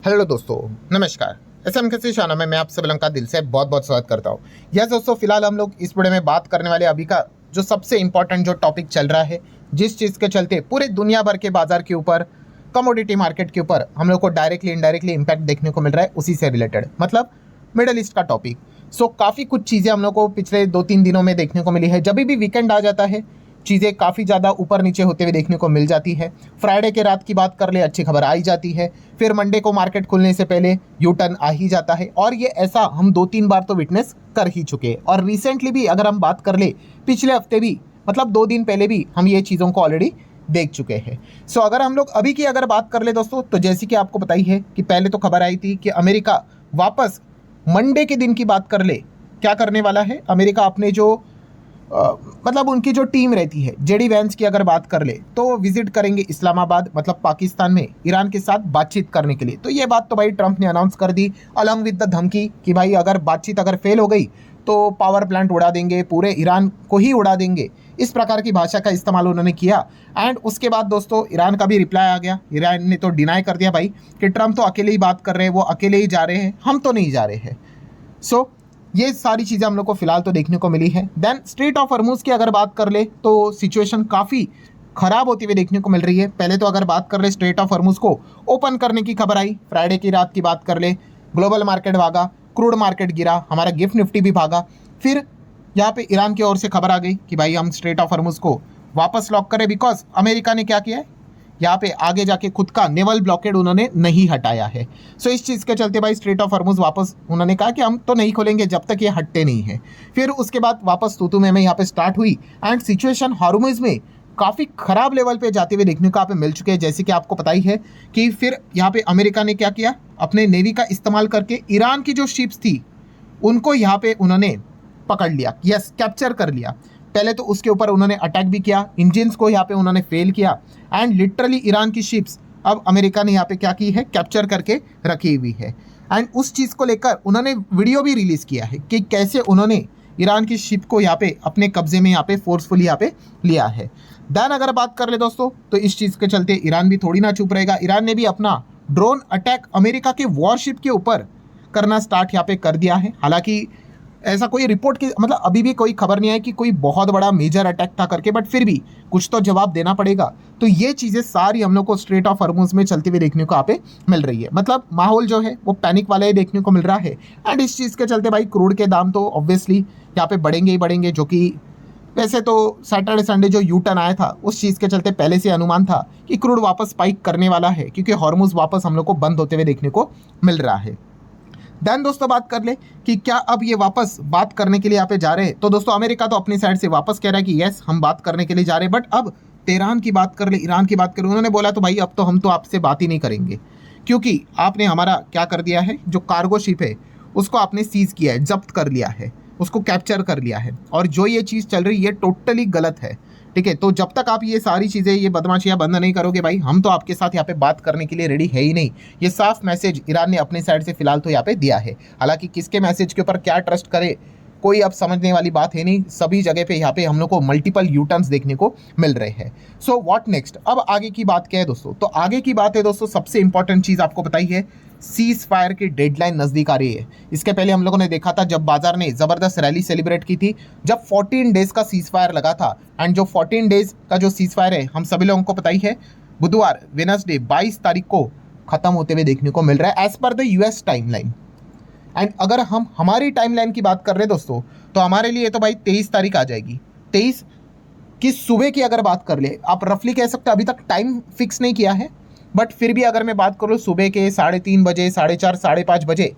Hello दोस्तों, नमस्कार। SM किसी चैनल में मैं आप सब का दिल से बहुत बहुत स्वागत करता हूँ। यस दोस्तों, फिलहाल हम लोग इस वीडियो में बात करने वाले अभी का जो सबसे इंपॉर्टेंट जो टॉपिक चल रहा है, जिस चीज़ के चलते पूरे दुनिया भर के बाजार के ऊपर, कमोडिटी मार्केट के ऊपर हम लोग को डायरेक्टली इनडायरेक्टली इम्पैक्ट देखने को मिल रहा है, उसी से रिलेटेड मतलब मिडल ईस्ट का टॉपिक। सो काफ़ी कुछ चीज़ें हम लोग को पिछले 2-3 दिनों में देखने को मिली है। जब भी वीकेंड आ जाता है, चीज़ें काफ़ी ज़्यादा ऊपर नीचे होते हुए देखने को मिल जाती है। फ्राइडे के रात की बात कर ले, अच्छी खबर आ ही जाती है। फिर मंडे को मार्केट खुलने से पहले यू टर्न आ ही जाता है, और ये ऐसा हम 2-3 बार तो विटनेस कर ही चुके हैं। और रिसेंटली भी अगर हम बात कर ले, पिछले हफ्ते भी मतलब 2 दिन पहले भी हम ये चीज़ों को ऑलरेडी देख चुके हैं। सो अगर हम लोग अभी की अगर बात कर ले दोस्तों, तो जैसे कि आपको पता ही है कि पहले तो खबर आई थी कि अमेरिका वापस मंडे के दिन की बात कर ले, क्या करने वाला है अमेरिका, अपने जो मतलब उनकी जो टीम रहती है जेडी वैंस की अगर बात कर ले, तो विजिट करेंगे इस्लामाबाद मतलब पाकिस्तान में, ईरान के साथ बातचीत करने के लिए। तो ये बात तो भाई ट्रंप ने अनाउंस कर दी, अलॉन्ग विद द धमकी कि भाई अगर बातचीत अगर फेल हो गई तो पावर प्लांट उड़ा देंगे, पूरे ईरान को ही उड़ा देंगे। इस प्रकार की भाषा का इस्तेमाल उन्होंने किया। एंड उसके बाद दोस्तों ईरान का भी रिप्लाई आ गया। ईरान ने तो डिनाई कर दिया भाई कि ट्रंप तो अकेले ही बात कर रहे हैं, वो अकेले ही जा रहे हैं, हम तो नहीं जा रहे हैं। सो ये सारी चीज़ें हम लोग को फिलहाल तो देखने को मिली है। देन स्ट्रेट ऑफ हॉर्मुज की अगर बात कर ले, तो सिचुएशन काफ़ी खराब होती हुई देखने को मिल रही है। पहले तो अगर बात कर ले, स्ट्रेट ऑफ हॉर्मुज को ओपन करने की खबर आई, फ्राइडे की रात की बात कर ले, ग्लोबल मार्केट भागा, क्रूड मार्केट गिरा, हमारा गिफ्ट निफ्टी भी भागा। फिर यहाँ पे ईरान की ओर से खबर आ गई कि भाई हम स्ट्रेट ऑफ हॉर्मुज को वापस लॉक करें, बिकॉज अमेरिका ने क्या किया है, यहाँ पे आगे जाके खुद का नेवल ब्लॉकेड उन्होंने नहीं हटाया है। सो इस चीज़ के चलते भाई स्ट्रेट ऑफ हॉर्मुज वापस उन्होंने कहा कि हम तो नहीं खोलेंगे जब तक ये हटते नहीं है। फिर उसके बाद वापस तूतू में यहाँ पे स्टार्ट हुई, एंड सिचुएशन हॉर्मुज में काफ़ी खराब लेवल पे जाते हुए देखने को यहाँ पे मिल चुके हैं। जैसे कि आपको पता ही है कि फिर यहाँ पे अमेरिका ने क्या किया, अपने नेवी का इस्तेमाल करके ईरान की जो शिप्स थी उनको यहाँ पे उन्होंने पकड़ लिया, यस कैप्चर कर लिया। पहले तो उसके ऊपर उन्होंने अटैक भी किया, इंजिन्स को यहाँ पे उन्होंने फेल किया, एंड लिटरली ईरान की शिप्स अब अमेरिका ने यहाँ पे क्या की है, कैप्चर करके रखी हुई है। एंड उस चीज़ को लेकर उन्होंने वीडियो भी रिलीज़ किया है कि कैसे उन्होंने ईरान की शिप को यहाँ पे अपने कब्जे में यहाँ पे फोर्सफुली यहाँ पे लिया है। देन अगर बात कर ले दोस्तों, तो इस चीज़ के चलते ईरान भी थोड़ी ना चुप रहेगा। ईरान ने भी अपना ड्रोन अटैक अमेरिका के वॉरशिप के ऊपर करना स्टार्ट यहाँ पे कर दिया है। हालांकि ऐसा कोई रिपोर्ट की मतलब अभी भी कोई खबर नहीं है कि कोई बहुत बड़ा मेजर अटैक था करके, बट फिर भी कुछ तो जवाब देना पड़ेगा। तो ये चीज़ें सारी हम लोग को स्ट्रेट ऑफ हॉर्मुज में चलते हुए देखने को यहाँ पे मिल रही है। मतलब माहौल जो है वो पैनिक वाला ही देखने को मिल रहा है। एंड इस चीज़ के चलते भाई क्रूड के दाम तो ऑब्वियसली यहाँ पे बढ़ेंगे ही बढ़ेंगे, जो कि वैसे तो सैटरडे संडे जो यू टर्न आया था उस चीज़ के चलते पहले से अनुमान था कि क्रूड वापस स्पाइक करने वाला है, क्योंकि हॉर्मुज वापस हम लोग को बंद होते हुए देखने को मिल रहा है। देन दोस्तों बात कर ले कि क्या अब ये वापस बात करने के लिए यहाँ पे जा रहे हैं, तो दोस्तों अमेरिका तो अपनी साइड से वापस कह रहा है कि यस हम बात करने के लिए जा रहे हैं। बट अब तेहरान की बात कर ले, ईरान की बात कर ले, उन्होंने बोला तो भाई अब तो हम तो आपसे बात ही नहीं करेंगे, क्योंकि आपने हमारा क्या कर दिया है, जो कार्गो शिप है उसको आपने सीज किया है, जब्त कर लिया है, उसको कैप्चर कर लिया है, और जो ये चीज़ चल रही है टोटली गलत है। ठीक है, तो जब तक आप ये सारी चीज़ें, ये बदमाशियाँ बंद नहीं करोगे भाई, हम तो आपके साथ यहाँ पे बात करने के लिए रेडी है ही नहीं। ये साफ मैसेज ईरान ने अपने साइड से फिलहाल तो यहाँ पे दिया है। हालांकि किसके मैसेज के ऊपर क्या ट्रस्ट करे, कोई अब समझने वाली बात है नहीं। सभी जगह पे यहाँ पे हम लोग को मल्टीपल यू टर्न्स देखने को मिल रहे हैं। सो व्हाट नेक्स्ट, अब आगे की बात क्या है दोस्तों, तो आगे की बात है दोस्तों, सबसे इंपॉर्टेंट चीज़ आपको बताई है, सीज फायर की डेडलाइन नज़दीक आ रही है। इसके पहले हम लोगों ने देखा था जब बाजार ने ज़बरदस्त रैली सेलिब्रेट की थी, जब 14 डेज़ का सीज फायर लगा था। एंड जो 14 डेज़ का जो सीज फायर है, हम सभी लोगों को पता ही है, बुधवार वेडनेसडे 22 तारीख को ख़त्म होते हुए देखने को मिल रहा है as per the US timeline. And अगर हम हमारी टाइमलाइन की बात कर रहे हैं दोस्तों, तो हमारे लिए तो भाई 23 तारीख आ जाएगी। 23 की सुबह की अगर बात कर ले, आप रफली कह सकते हो, अभी तक टाइम फिक्स नहीं किया है, बट फिर भी अगर मैं बात करूँ सुबह के 3:30 बजे, 4:30, 5:30 बजे,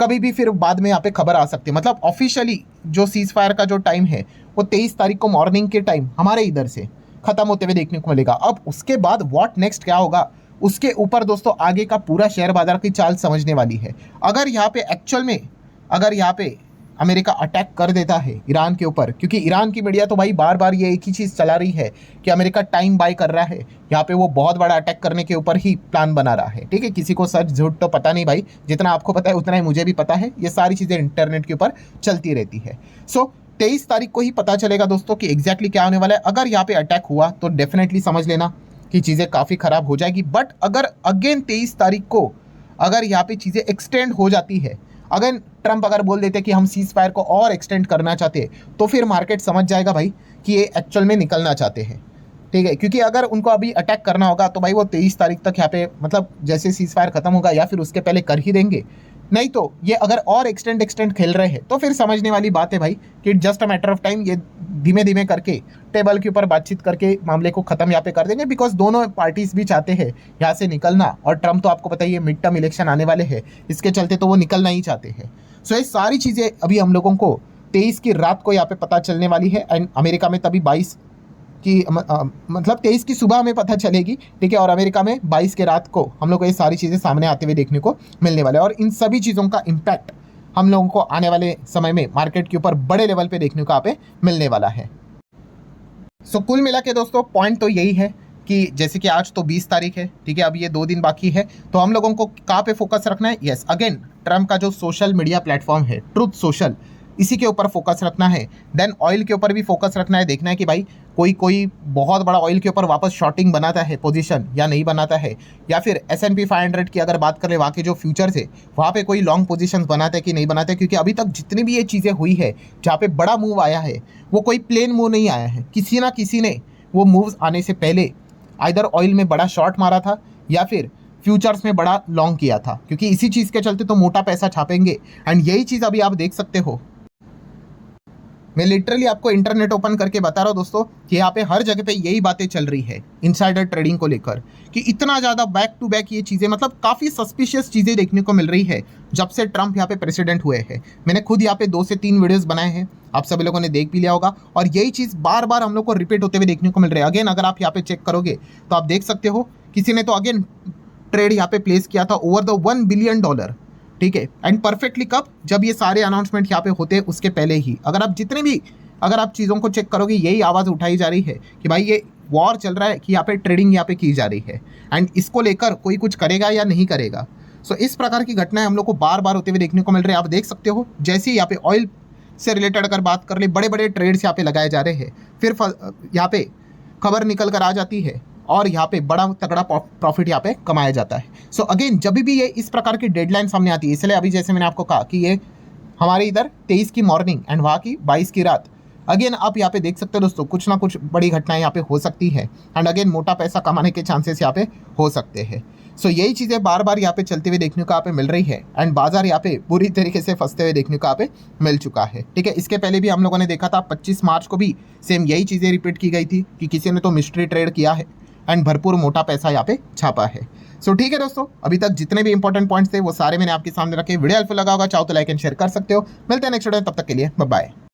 कभी भी फिर बाद में यहाँ पे खबर आ सकती है। मतलब ऑफिशियली जो सीज फायर का जो टाइम है वो 23 तारीख को मॉर्निंग के टाइम हमारे इधर से खत्म होते हुए देखने को मिलेगा। अब उसके बाद व्हाट नेक्स्ट क्या होगा, उसके ऊपर दोस्तों आगे का पूरा शेयर बाजार की चाल समझने वाली है। अगर यहाँ पे एक्चुअल में अगर यहाँ पे अमेरिका अटैक कर देता है ईरान के ऊपर, क्योंकि ईरान की मीडिया तो भाई बार बार ये एक ही चीज़ चला रही है कि अमेरिका टाइम बाय कर रहा है, यहाँ पे वो बहुत बड़ा अटैक करने के ऊपर ही प्लान बना रहा है। ठीक है, किसी को सच झूठ तो पता नहीं भाई, जितना आपको पता है उतना ही मुझे भी पता है। ये सारी चीज़ें इंटरनेट के ऊपर चलती रहती है। सो 23 तारीख को ही पता चलेगा दोस्तों कि एग्जैक्टली क्या होने वाला है। अगर यहाँ पे अटैक हुआ तो डेफिनेटली समझ लेना कि चीज़ें काफ़ी ख़राब हो जाएगी। बट अगर अगेन 23 तारीख को अगर यहाँ पे चीज़ें एक्सटेंड हो जाती है, अगर ट्रंप अगर बोल देते कि हम सीज फायर को और एक्सटेंड करना चाहते हैं, तो फिर मार्केट समझ जाएगा भाई कि ये एक्चुअल में निकलना चाहते हैं, ठीक है। क्योंकि अगर उनको अभी अटैक करना होगा तो भाई वो 23 तारीख तक यहाँ पे मतलब जैसे सीज फायर खत्म होगा या फिर उसके पहले कर ही देंगे। नहीं तो ये अगर और एक्सटेंड खेल रहे हैं तो फिर समझने वाली बात है भाई कि just a matter of time, ये धीमे धीमे करके टेबल के ऊपर बातचीत करके मामले को खत्म यहाँ पे कर देंगे। बिकॉज दोनों पार्टीज भी चाहते हैं यहाँ से निकलना, और ट्रम्प तो आपको पता ही है मिड टर्म इलेक्शन आने वाले हैं, इसके चलते तो वो निकलना ही चाहते हैं। सो ये सारी चीज़ें अभी हम लोगों को 23 की रात को यहाँ पे पता चलने वाली है, एंड अमेरिका में तभी 22 की मतलब 23 की सुबह हमें पता चलेगी, ठीक है। और अमेरिका में 22 के रात को हम लोग को ये सारी चीज़ें सामने आते हुए देखने को मिलने वाले हैं, और इन सभी चीज़ों का इम्पैक्ट हम लोगों को आने वाले समय में मार्केट के ऊपर बड़े लेवल पे देखने को यहाँ पे मिलने वाला है। सो कुल मिला के दोस्तों पॉइंट तो यही है कि जैसे कि आज तो 20 तारीख है, ठीक है, अभी ये 2 दिन बाकी है, तो हम लोगों को कहाँ पे फोकस रखना है? यस, अगेन ट्रम्प का जो सोशल मीडिया प्लेटफॉर्म है ट्रुथ सोशल, इसी के ऊपर फोकस रखना है। देन ऑयल के ऊपर भी फोकस रखना है, देखना है कि भाई कोई बहुत बड़ा ऑयल के ऊपर वापस शॉर्टिंग बनाता है पोजीशन या नहीं बनाता है, या फिर S&P 500 की अगर बात करें वहाँ के जो फ्यूचर्स है वहाँ पे कोई लॉन्ग पोजीशन बनाते हैं कि नहीं बनाते। क्योंकि अभी तक जितनी भी ये चीज़ें हुई है जहाँ पे बड़ा मूव आया है वो कोई प्लेन मूव नहीं आया है, किसी ना किसी ने वो मूव्स आने से पहले आइदर ऑयल में बड़ा शॉर्ट मारा था या फिर फ्यूचर्स में बड़ा लॉन्ग किया था, क्योंकि इसी चीज़ के चलते तो मोटा पैसा छापेंगे। एंड यही चीज़ अभी आप देख सकते हो, मैं लिटरली आपको इंटरनेट ओपन करके बता रहा हूँ दोस्तों कि यहाँ पे हर जगह पे यही बातें चल रही है इनसाइडर ट्रेडिंग को लेकर, कि इतना ज़्यादा बैक टू बैक ये चीज़ें मतलब काफ़ी सस्पिशियस चीज़ें देखने को मिल रही है जब से ट्रम्प यहाँ पे प्रेसिडेंट हुए हैं। मैंने खुद यहाँ पे 2 से 3 वीडियोस बनाए हैं, आप सभी लोगों ने देख भी लिया होगा, और यही चीज़ बार बार हम लोग को रिपीट होते हुए देखने को मिल रही है। अगेन अगर आप यहाँ पे चेक करोगे तो आप देख सकते हो किसी ने तो अगेन ट्रेड यहाँ पे प्लेस किया था ओवर द $1 बिलियन, ठीक है। एंड परफेक्टली कब? जब ये सारे अनाउंसमेंट यहाँ पे होते उसके पहले ही। अगर आप चीज़ों को चेक करोगे यही आवाज़ उठाई जा रही है कि भाई ये वॉर चल रहा है, कि यहाँ पे ट्रेडिंग यहाँ पे की जा रही है, एंड इसको लेकर कोई कुछ करेगा या नहीं करेगा। सो इस प्रकार की घटनाएं हम लोग को बार बार होते हुए देखने को मिल रही है। आप देख सकते हो जैसे ही यहाँ पे ऑयल से रिलेटेड अगर बात कर ले, बड़े बड़े ट्रेड्स यहाँ पे लगाए जा रहे हैं, फिर यहाँ पे खबर निकल कर आ जाती है और यहाँ पे बड़ा तगड़ा प्रॉफिट यहाँ पे कमाया जाता है। सो अगेन जब भी ये इस प्रकार की डेडलाइन सामने आती है, इसलिए अभी जैसे मैंने आपको कहा कि ये हमारे इधर 23 की मॉर्निंग एंड वहाँ की 22 की रात, अगेन आप यहाँ पे देख सकते हो दोस्तों कुछ ना कुछ बड़ी घटनाएं यहाँ पे हो सकती है, एंड अगेन मोटा पैसा कमाने के चांसेस यहाँ पे हो सकते हैं। सो यही चीज़ें बार बार यहाँ पे चलते हुए देखने को यहाँ पे मिल रही है, एंड बाजार यहाँ पे बुरी तरीके से फंसते हुए देखने को यहाँ पे मिल चुका है, ठीक है। इसके पहले भी हम लोगों ने देखा था 25 मार्च को भी सेम यही चीज़ें रिपीट की गई थी कि किसी ने तो मिस्ट्री ट्रेड किया है एंड भरपूर मोटा पैसा यहाँ पे छापा है। सो ठीक है दोस्तों, अभी तक जितने भी इंपॉर्टेंट पॉइंट्स थे वो सारे मैंने आपके सामने रखे। वीडियो हेल्पफुल लगा होगा, चाहो तो लाइक एंड शेयर कर सकते हो। मिलते हैं नेक्स्ट वीडियो, तब तक के लिए बाय बाय।